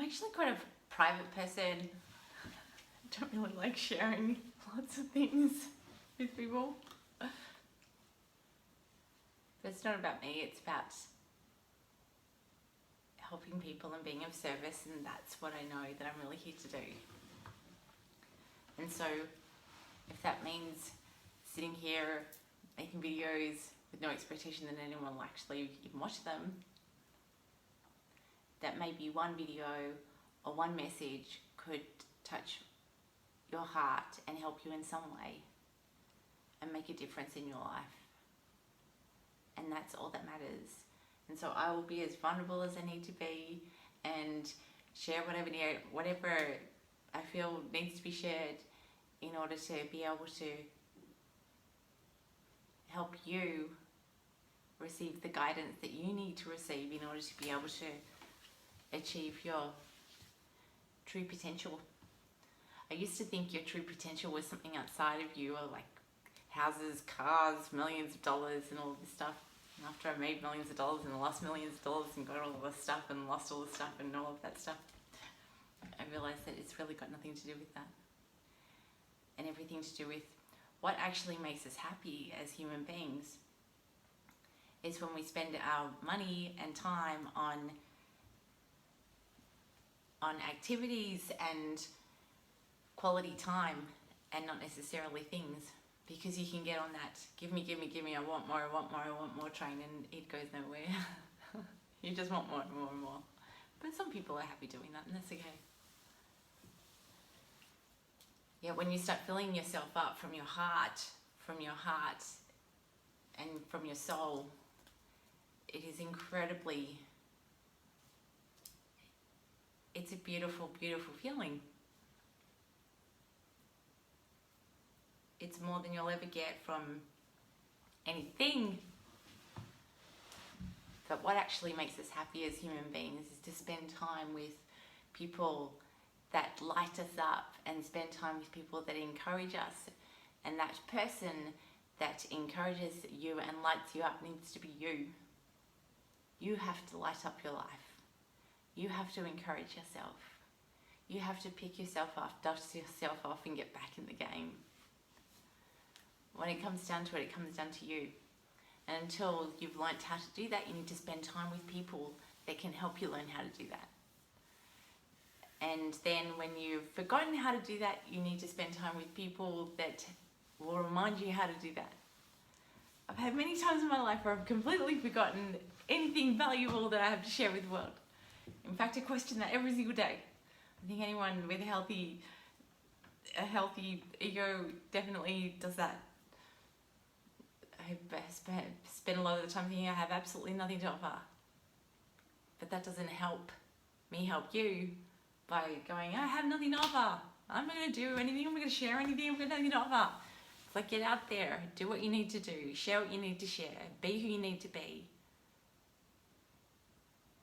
actually quite a private person. I don't really like sharing lots of things with people. But it's not about me, it's about helping people and being of service, and that's what I know that I'm really here to do. And so if that means sitting here making videos with no expectation that anyone will actually even watch them, that maybe one video or one message could touch your heart and help you in some way and make a difference in your life. And that's all that matters. And so I will be as vulnerable as I need to be and share whatever I feel needs to be shared in order to be able to help you receive the guidance that you need to receive in order to be able to achieve your true potential. I used to think your true potential was something outside of you, or like houses, cars, millions of dollars and all this stuff. And after I made millions of dollars and lost millions of dollars and got all this stuff and lost all this stuff and all of that stuff, I realized that it's really got nothing to do with that. And everything to do with what actually makes us happy as human beings is when we spend our money and time on activities and quality time and not necessarily things, because you can get on that give me, I want more train, and it goes nowhere. You just want more and more and more. But some people are happy doing that, and that's okay. Yeah, when you start filling yourself up from your heart and from your soul, it is incredibly, it's a beautiful, beautiful feeling. It's more than you'll ever get from anything. But what actually makes us happy as human beings is to spend time with people that light us up and spend time with people that encourage us. And that person that encourages you and lights you up needs to be you. You have to light up your life. You have to encourage yourself. You have to pick yourself up, dust yourself off and get back in the game. When it comes down to it, it comes down to you. And until you've learnt how to do that, you need to spend time with people that can help you learn how to do that. And then when you've forgotten how to do that, you need to spend time with people that will remind you how to do that. I've had many times in my life where I've completely forgotten anything valuable that I have to share with the world. In fact, I question that every single day. I think anyone with a healthy ego definitely does that. I spend a lot of the time thinking I have absolutely nothing to offer. But that doesn't help me help you by going, I have nothing to offer. I'm not going to do anything. I'm not going to share anything. I've got nothing to offer. It's like, get out there. Do what you need to do. Share what you need to share. Be who you need to be.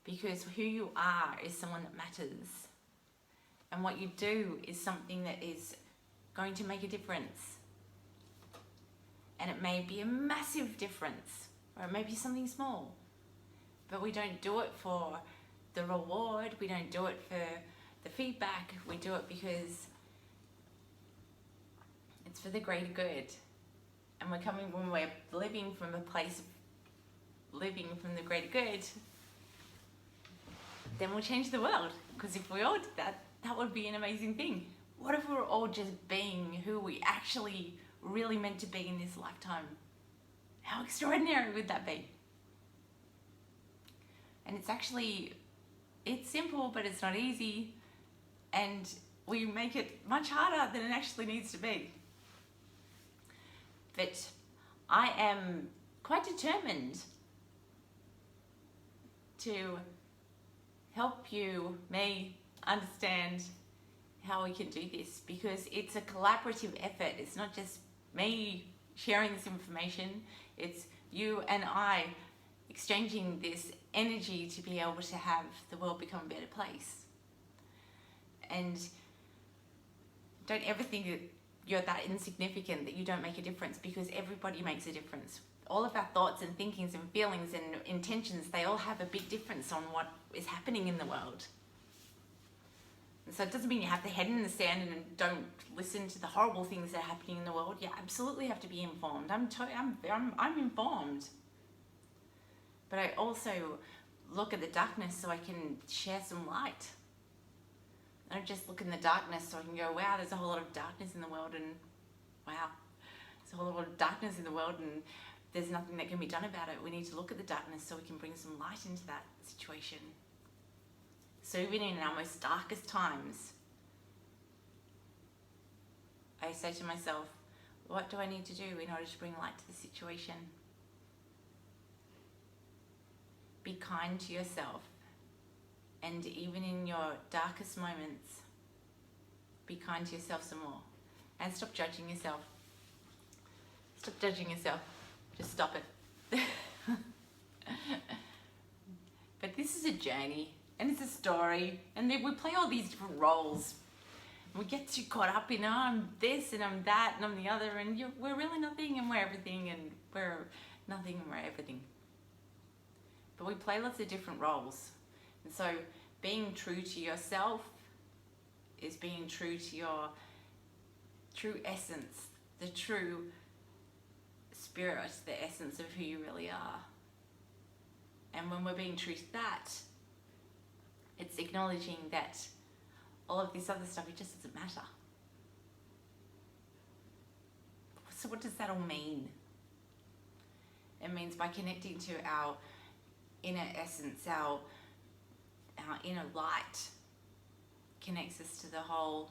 Because who you are is someone that matters. And what you do is something that is going to make a difference. And it may be a massive difference, or it may be something small. But we don't do it for the reward. We don't do it for the feedback. We do it because it's for the greater good. And when we're living from a place of living from the greater good, then we'll change the world. Because if we all did that, that would be an amazing thing. What if we were all just being who we actually really meant to be in this lifetime? How extraordinary would that be? And it's simple, but it's not easy. And we make it much harder than it actually needs to be. But I am quite determined to help me understand how we can do this, because it's a collaborative effort. It's not just me sharing this information, it's you and I exchanging this energy to be able to have the world become a better place. And don't ever think that you're that insignificant, that you don't make a difference, because everybody makes a difference. All of our thoughts and thinkings and feelings and intentions, they all have a big difference on what is happening in the world. And so it doesn't mean you have to head in the sand and don't listen to the horrible things that are happening in the world. You absolutely have to be informed. I'm informed. But I also look at the darkness so I can share some light. I don't just look in the darkness so I can go, wow, there's a whole lot of darkness in the world, and wow, there's a whole lot of darkness in the world, and there's nothing that can be done about it. We need to look at the darkness so we can bring some light into that situation. So even in our most darkest times, I say to myself, what do I need to do in order to bring light to the situation? Be kind to yourself. And even in your darkest moments, be kind to yourself some more. And stop judging yourself. Stop judging yourself. Just stop it. But this is a journey, and it's a story, and then we play all these different roles. We get too caught up in, oh, I'm this and I'm that and I'm the other, and we're really nothing and we're everything, and we're nothing and we're everything. But we play lots of different roles. And so being true to yourself is being true to your true essence, the true spirit, the essence of who you really are. And when we're being true to that, it's acknowledging that all of this other stuff, it just doesn't matter. So what does that all mean? It means by connecting to our inner essence, our inner light connects us to the whole,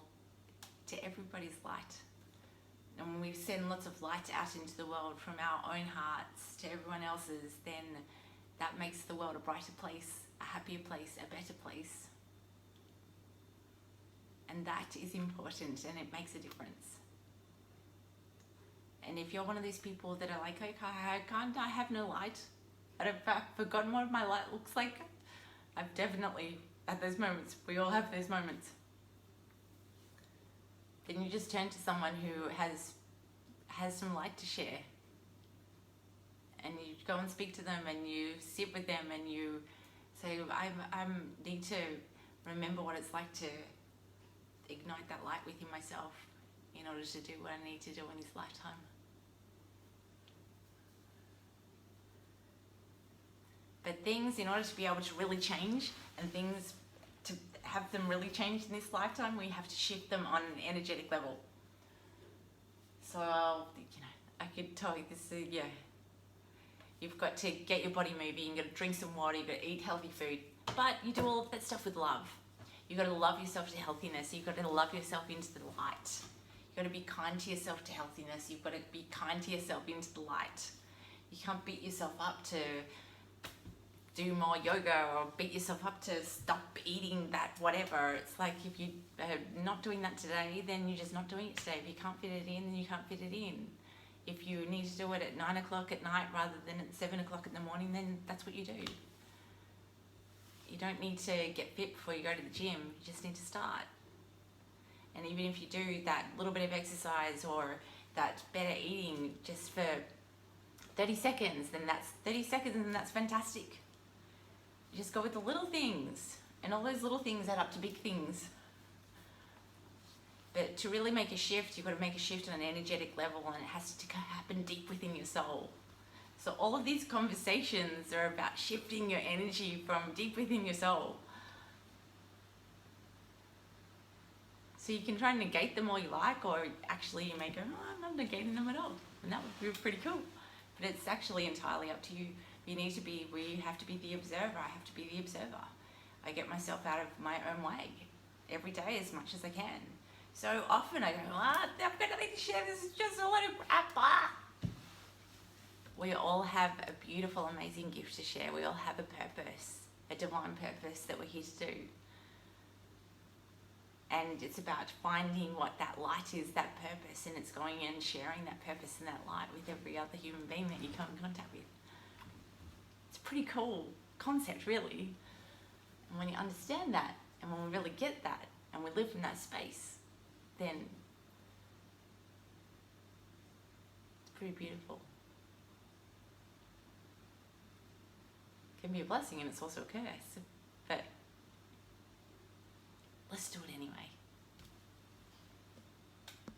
to everybody's light. And when we send lots of light out into the world from our own hearts to everyone else's, then that makes the world a brighter place, a happier place, a better place. And that is important, and it makes a difference. And if you're one of those people that are like, okay, I have no light, I've forgotten what my light looks like, I've definitely, at those moments, we all have those moments. Then you just turn to someone who has some light to share. And you go and speak to them, and you sit with them, and you say, I need to remember what it's like to ignite that light within myself in order to do what I need to do in this lifetime. But things, in order to be able to really change, and things to have them really change in this lifetime, we have to shift them on an energetic level. So, I could tell you this, you've got to get your body moving, you've got to drink some water, you've got to eat healthy food, but you do all of that stuff with love. You've got to love yourself to healthiness. You've got to love yourself into the light. You've got to be kind to yourself to healthiness. You've got to be kind to yourself into the light. You can't beat yourself up to do more yoga, or beat yourself up to stop eating that whatever. It's like, if you're not doing that today, then you're just not doing it today. If you can't fit it in, then you can't fit it in. If you need to do it at 9 o'clock at night rather than at 7 o'clock in the morning, then that's what you do. You don't need to get fit before you go to the gym. You just need to start. And even if you do that little bit of exercise or that better eating just for 30 seconds, then that's 30 seconds, and that's fantastic. You just go with the little things, and all those little things add up to big things. But to really make a shift, you've got to make a shift on an energetic level, and it has to happen deep within your soul. So all of these conversations are about shifting your energy from deep within your soul. So you can try and negate them all you like, or actually you may go, oh, I'm not negating them at all. And that would be pretty cool. But it's actually entirely up to you. We have to be the observer. I have to be the observer. I get myself out of my own way every day as much as I can. So often I go, I'm going to need to share this, it's just a lot of crap. We all have a beautiful, amazing gift to share. We all have a purpose, a divine purpose that we're here to do. And it's about finding what that light is, that purpose, and it's going and sharing that purpose and that light with every other human being that you come in contact with. It's a pretty cool concept, really. And when you understand that, and when we really get that, and we live in that space, then it's pretty beautiful. It can be a blessing, and it's also a curse, but